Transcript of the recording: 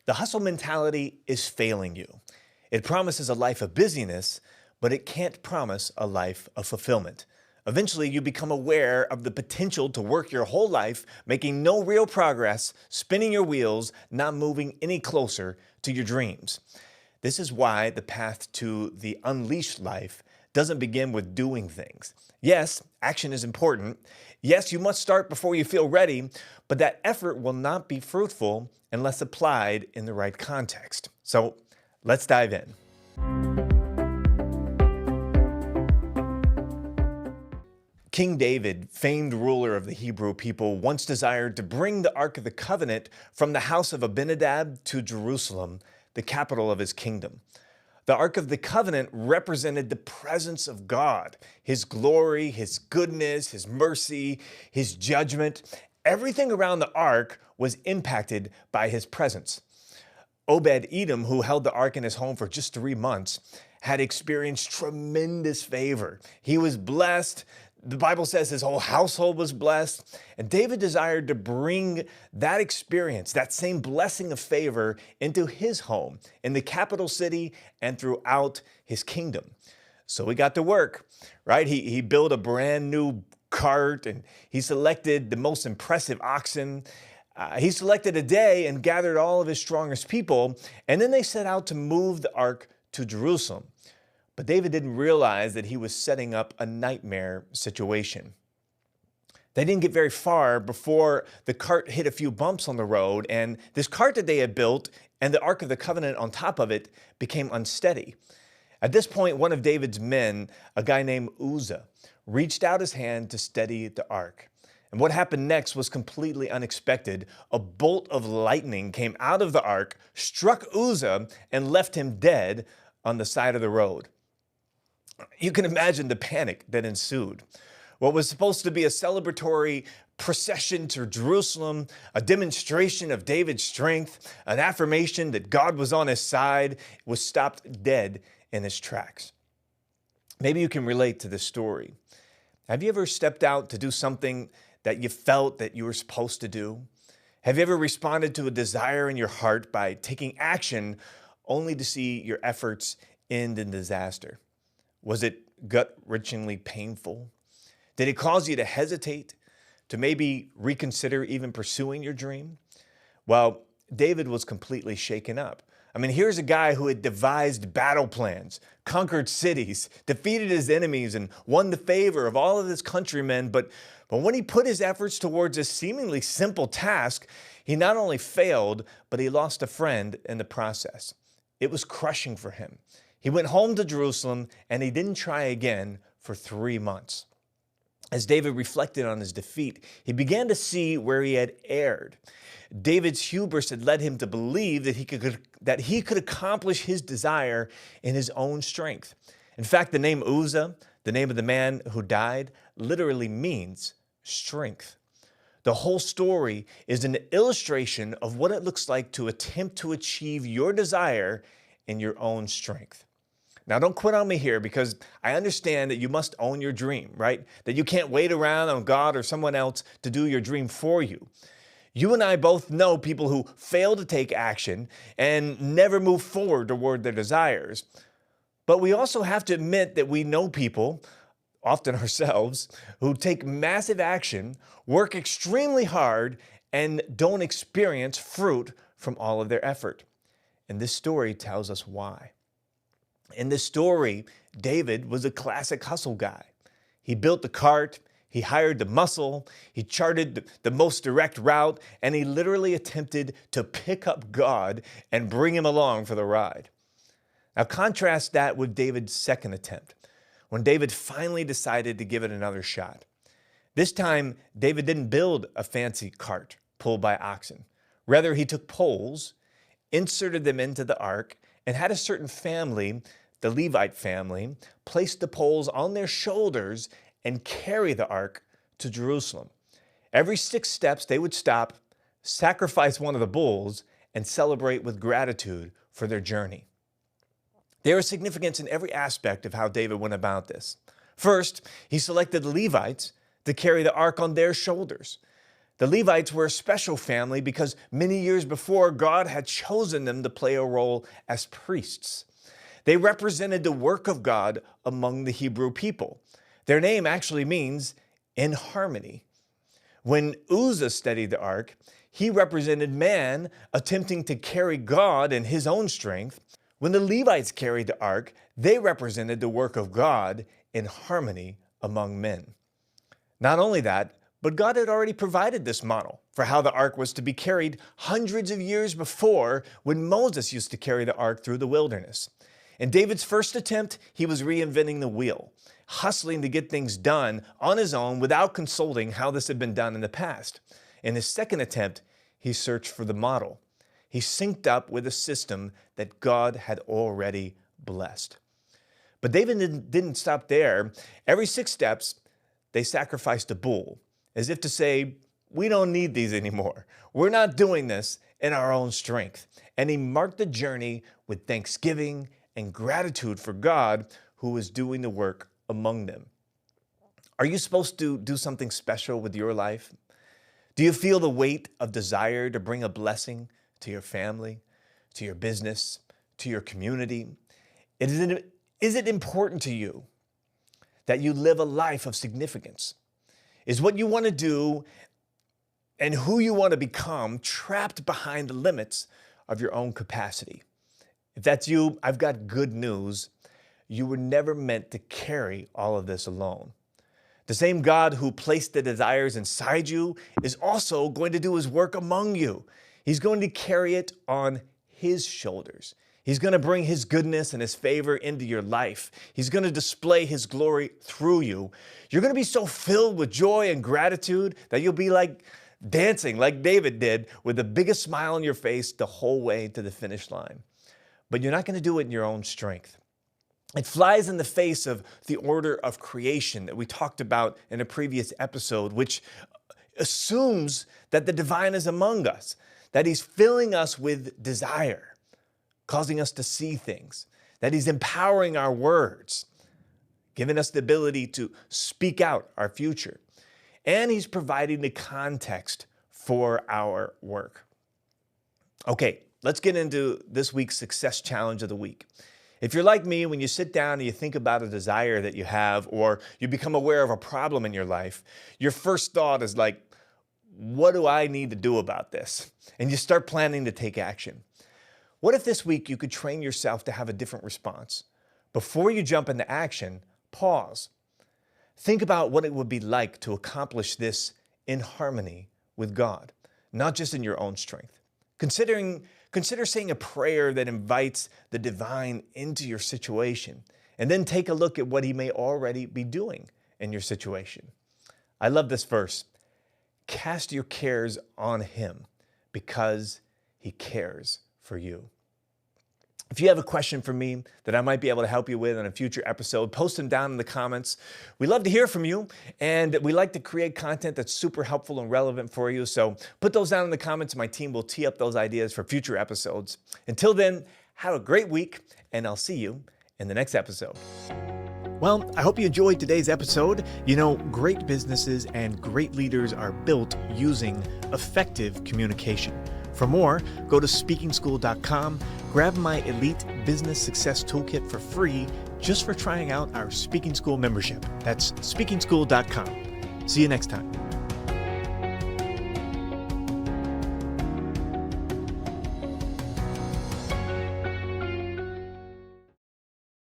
The hustle mentality is failing you. It promises a life of busyness, but it can't promise a life of fulfillment. Eventually, you become aware of the potential to work your whole life, making no real progress, spinning your wheels, not moving any closer to your dreams. This is why the path to the unleashed life doesn't begin with doing things. Yes, action is important. Yes, you must start before you feel ready, but that effort will not be fruitful unless applied in the right context. So let's dive in. King David, famed ruler of the Hebrew people, once desired to bring the Ark of the Covenant from the house of Abinadab to Jerusalem, the capital of his kingdom. The Ark of the Covenant represented the presence of God, His glory, His goodness, His mercy, His judgment. Everything around the Ark was impacted by His presence. Obed-Edom, who held the Ark in his home for just 3 months, had experienced tremendous favor. He was blessed. The Bible says his whole household was blessed, and David desired to bring that experience, that same blessing of favor, into his home, in the capital city, and throughout his kingdom. So he got to work, right? He built a brand new cart, and he selected the most impressive oxen. He selected a day and gathered all of his strongest people, and then they set out to move the ark to Jerusalem. But David didn't realize that he was setting up a nightmare situation. They didn't get very far before the cart hit a few bumps on the road, and this cart that they had built and the Ark of the Covenant on top of it became unsteady. At this point, one of David's men, a guy named Uzzah, reached out his hand to steady the ark. And what happened next was completely unexpected. A bolt of lightning came out of the ark, struck Uzzah, and left him dead on the side of the road. You can imagine the panic that ensued. What was supposed to be a celebratory procession to Jerusalem, a demonstration of David's strength, an affirmation that God was on his side, was stopped dead in his tracks. Maybe you can relate to this story. Have you ever stepped out to do something that you felt that you were supposed to do? Have you ever responded to a desire in your heart by taking action only to see your efforts end in disaster? Was it gut-wrenchingly painful? Did it cause you to hesitate, to maybe reconsider even pursuing your dream? Well, David was completely shaken up. I mean, here's a guy who had devised battle plans, conquered cities, defeated his enemies, and won the favor of all of his countrymen. But when he put his efforts towards a seemingly simple task, he not only failed, but he lost a friend in the process. It was crushing for him. He went home to Jerusalem, and he didn't try again for 3 months. As David reflected on his defeat, he began to see where he had erred. David's hubris had led him to believe that he could accomplish his desire in his own strength. In fact, the name Uzzah, the name of the man who died, literally means strength. The whole story is an illustration of what it looks like to attempt to achieve your desire in your own strength. Now, don't quit on me here, because I understand that you must own your dream, right? That you can't wait around on God or someone else to do your dream for you. You and I both know people who fail to take action and never move forward toward their desires. But we also have to admit that we know people, often ourselves, who take massive action, work extremely hard, and don't experience fruit from all of their effort. And this story tells us why. In this story, David was a classic hustle guy. He built the cart, he hired the muscle, he charted the most direct route, and he literally attempted to pick up God and bring him along for the ride. Now contrast that with David's second attempt, when David finally decided to give it another shot. This time, David didn't build a fancy cart pulled by oxen. Rather, he took poles, inserted them into the ark, and had a certain family, the Levite family, place the poles on their shoulders and carry the ark to Jerusalem. Every 6 steps, they would stop, sacrifice one of the bulls, and celebrate with gratitude for their journey. There is significance in every aspect of how David went about this. First, he selected the Levites to carry the ark on their shoulders. The Levites were a special family because many years before, God had chosen them to play a role as priests. They represented the work of God among the Hebrew people. Their name actually means in harmony. When Uzzah studied the ark, he represented man attempting to carry God in his own strength. When the Levites carried the ark, they represented the work of God in harmony among men. Not only that, but God had already provided this model for how the ark was to be carried hundreds of years before, when Moses used to carry the ark through the wilderness. In David's first attempt, he was reinventing the wheel, hustling to get things done on his own without consulting how this had been done in the past. In his second attempt, he searched for the model. He synced up with a system that God had already blessed. But David didn't stop there. Every 6 steps, they sacrificed a bull, as if to say, we don't need these anymore. We're not doing this in our own strength. And he marked the journey with thanksgiving and gratitude for God, who was doing the work among them. Are you supposed to do something special with your life? Do you feel the weight of desire to bring a blessing to your family, to your business, to your community? Is it important to you that you live a life of significance? Is what you want to do and who you want to become trapped behind the limits of your own capacity? If that's you, I've got good news. You were never meant to carry all of this alone. The same God who placed the desires inside you is also going to do his work among you. He's going to carry it on his shoulders. He's going to bring his goodness and his favor into your life. He's going to display his glory through you. You're going to be so filled with joy and gratitude that you'll be like dancing like David did, with the biggest smile on your face the whole way to the finish line. But you're not going to do it in your own strength. It flies in the face of the order of creation that we talked about in a previous episode, which assumes that the divine is among us, that he's filling us with desire, causing us to see things, that he's empowering our words, giving us the ability to speak out our future, and he's providing the context for our work. Okay, let's get into this week's success challenge of the week. If you're like me, when you sit down and you think about a desire that you have, or you become aware of a problem in your life, your first thought is like, what do I need to do about this? And you start planning to take action. What if this week you could train yourself to have a different response? Before you jump into action, pause. Think about what it would be like to accomplish this in harmony with God, not just in your own strength. Consider saying a prayer that invites the divine into your situation, and then take a look at what he may already be doing in your situation. I love this verse. Cast your cares on him because he cares for you. If you have a question for me that I might be able to help you with in a future episode, post them down in the comments. We love to hear from you, and we like to create content that's super helpful and relevant for you. So put those down in the comments. My team will tee up those ideas for future episodes. Until then, have a great week, and I'll see you in the next episode. Well, I hope you enjoyed today's episode. You know, great businesses and great leaders are built using effective communication. For more, go to speakingschool.com, grab my Elite Business Success Toolkit for free just for trying out our Speaking School membership. That's speakingschool.com. See you next time.